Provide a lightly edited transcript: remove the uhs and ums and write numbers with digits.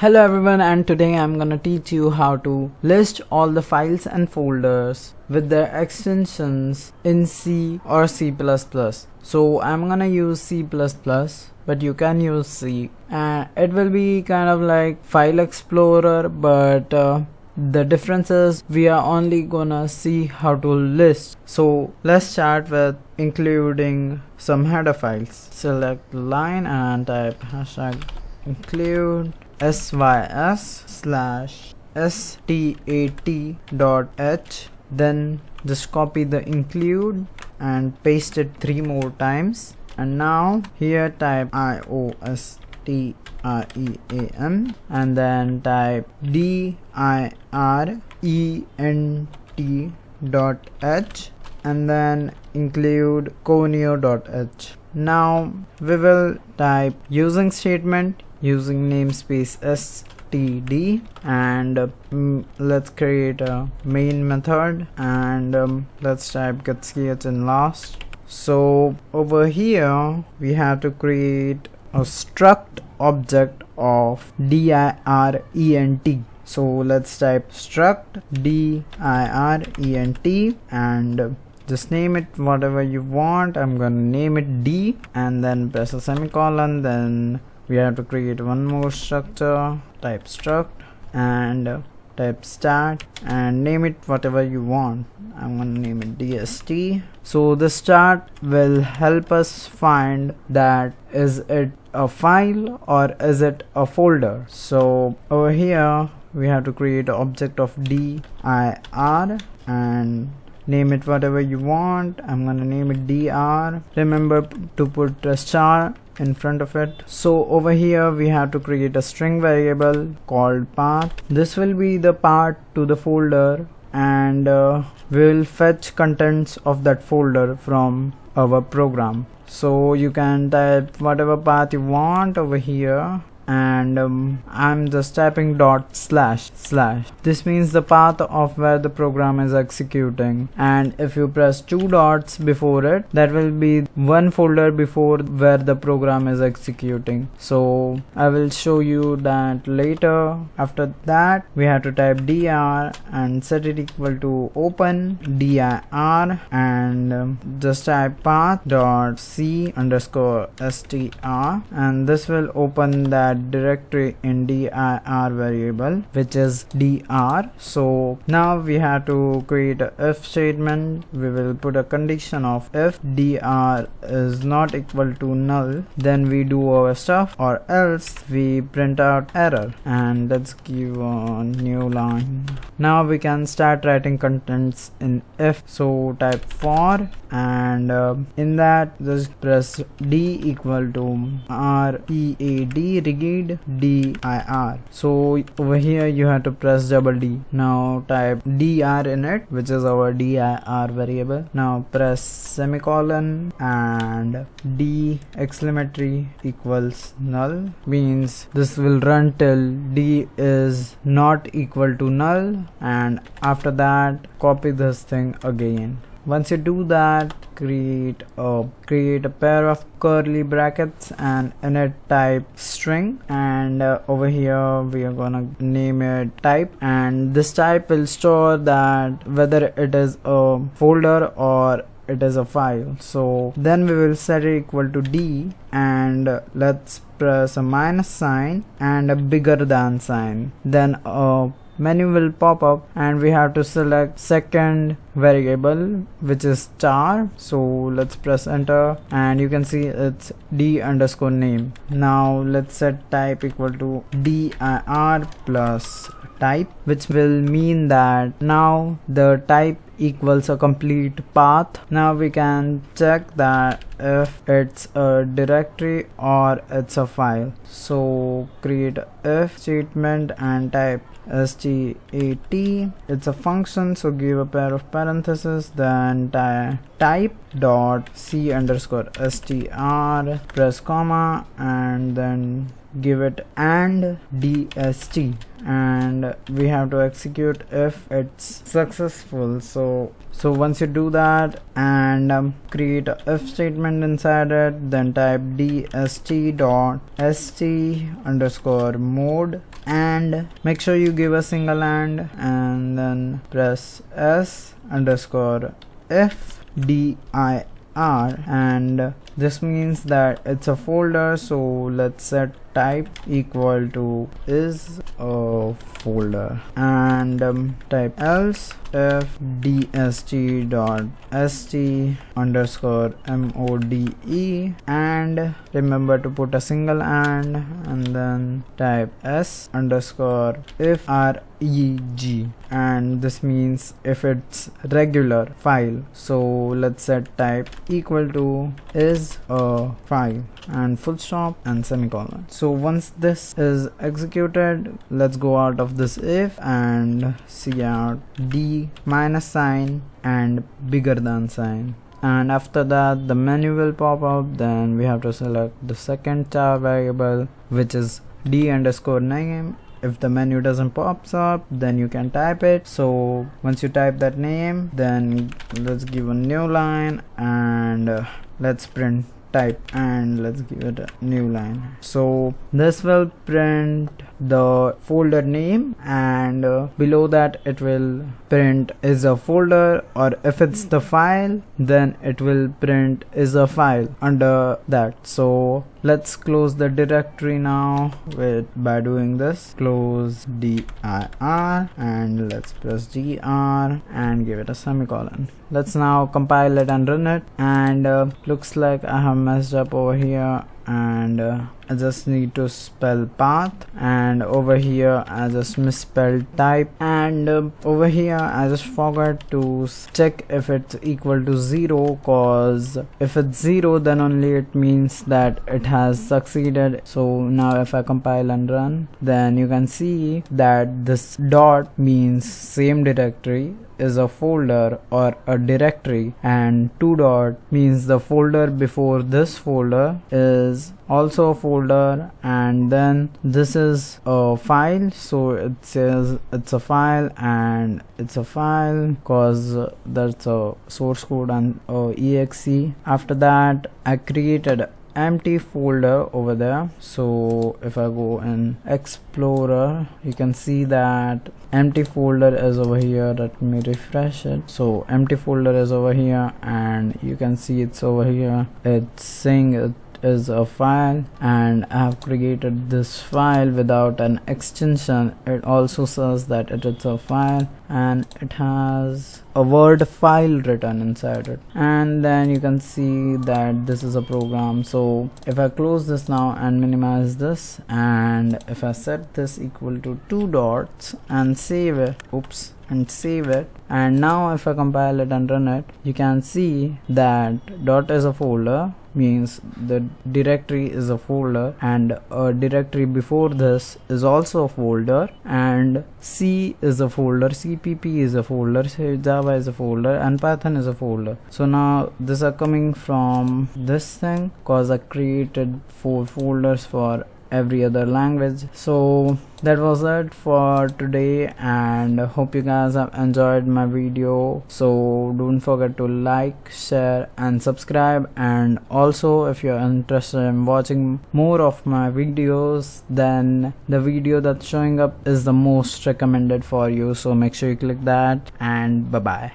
Hello everyone, and today I'm gonna teach you how to list all the files and folders with their extensions in C or C++. So I'm gonna use C++, but you can use C, and it will be kind of like File Explorer, but the difference is we are only gonna see how to list. So let's start with including some header files. Select line and type hashtag include sys/stat.h, then just copy the include and paste it 3 more times, and now here type IOSTREAM and then type DIRENT.h and then include conio.h. Now we will type using statement using namespace std, and let's create a main method, and let's type get ch in last. So over here we have to create a struct object of dirent. So let's type struct dirent and just name it whatever you want. I'm gonna name it D and then press a semicolon. Then we have to create one more structure, type struct and type stat and name it whatever you want. I'm gonna name it DST. So the stat will help us find that is it a file or is it a folder. So over here we have to create an object of dir and name it whatever you want. I'm gonna name it dr. Remember to put a star in front of it. So over here we have to create a string variable called path. This will be the path to the folder, and we'll fetch contents of that folder from our program. So you can type whatever path you want over here, and I'm just typing dot slash. This means the path of where the program is executing, and if you press 2 dots before it, that will be one folder before where the program is executing. So I will show you that later. After that we have to type dir and set it equal to open dir and just type path dot c_str, and this will open that directory in dir variable, which is dr. So now we have to create a if statement. We will put a condition of if dr is not equal to null, then we do our stuff, or else we print out error. And let's give a new line. Now we can start writing contents in if. So type for, and in that just press d equal to read dir. So over here you have to press double D. Now type dir in it, which is our dir variable. Now press semicolon and d exclamatory equals null, means this will run till d is not equal to null, and after that copy this thing again. Once you do that, create a pair of curly brackets and in it type string, and over here we are gonna name it type, and this type will store that whether it is a folder or it is a file. So then we will set it equal to D, and let's press a minus sign and a bigger than sign. Then a menu will pop up and we have to select second variable, which is star. So let's press enter and you can see it's d_name. Now let's set type equal to dir plus type, which will mean that now the type equals a complete path. Now we can check that if it's a directory or it's a file. So create a if statement and type stat. It's a function, so give a pair of parentheses, then type dot c_str, press comma, and then give it and dst, and we have to execute if it's successful. So once you do that and create a if statement inside it, then type dst dot st underscore mode, and make sure you give a single and then press s underscore if dir, and this means that it's a folder. So let's set type equal to is a folder, and type else if dst dot st underscore mode, and remember to put a single and then type s underscore if reg, and this means if it's regular file. So let's set type equal to is a file and full stop and semicolon. So once this is executed, let's go out of this if and see out d minus sign and bigger than sign, and after that the menu will pop up. Then we have to select the second char variable, which is d underscore name. If the menu doesn't pops up, then you can type it. So once you type that name, then let's give a new line and let's print type, and let's give it a new line. So this will print the folder name, and below that it will print is a folder, or if it's the file, then it will print is a file under that. So let's close the directory now by doing this, close dir, and let's press gr and give it a semicolon. Let's now compile it and run it, and looks like I have messed up over here, and I just need to spell path, and over here I just misspelled type, and over here I just forgot to check if it's equal to 0, cause if it's 0 then only it means that it has succeeded. So now if I compile and run, then you can see that this dot means same directory is a folder or a directory, and 2 dot means the folder before this folder is also a folder, and then this is a file. So it says it's a file, and it's a file cause that's a source code and exe. After that I created empty folder over there. So if I go in Explorer, you can see that empty folder is over here. Let me refresh it. So empty folder is over here, and you can see it's over here. It's saying it is a file, and I have created this file without an extension. It also says that it is a file, and it has a word file written inside it, and then you can see that this is a program. So if I close this now and minimize this, and if I set this equal to 2 dots and save it, and save it, and now if I compile it and run it, you can see that dot is a folder, means the directory is a folder, and a directory before this is also a folder, and C is a folder, CPP is a folder, Java is a folder, and Python is a folder. So now these are coming from this thing cause I created 4 folders for every other language. So that was it for today, and hope you guys have enjoyed my video. So don't forget to like, share and subscribe, and also if you're interested in watching more of my videos, then the video that's showing up is the most recommended for you, so make sure you click that, and bye bye.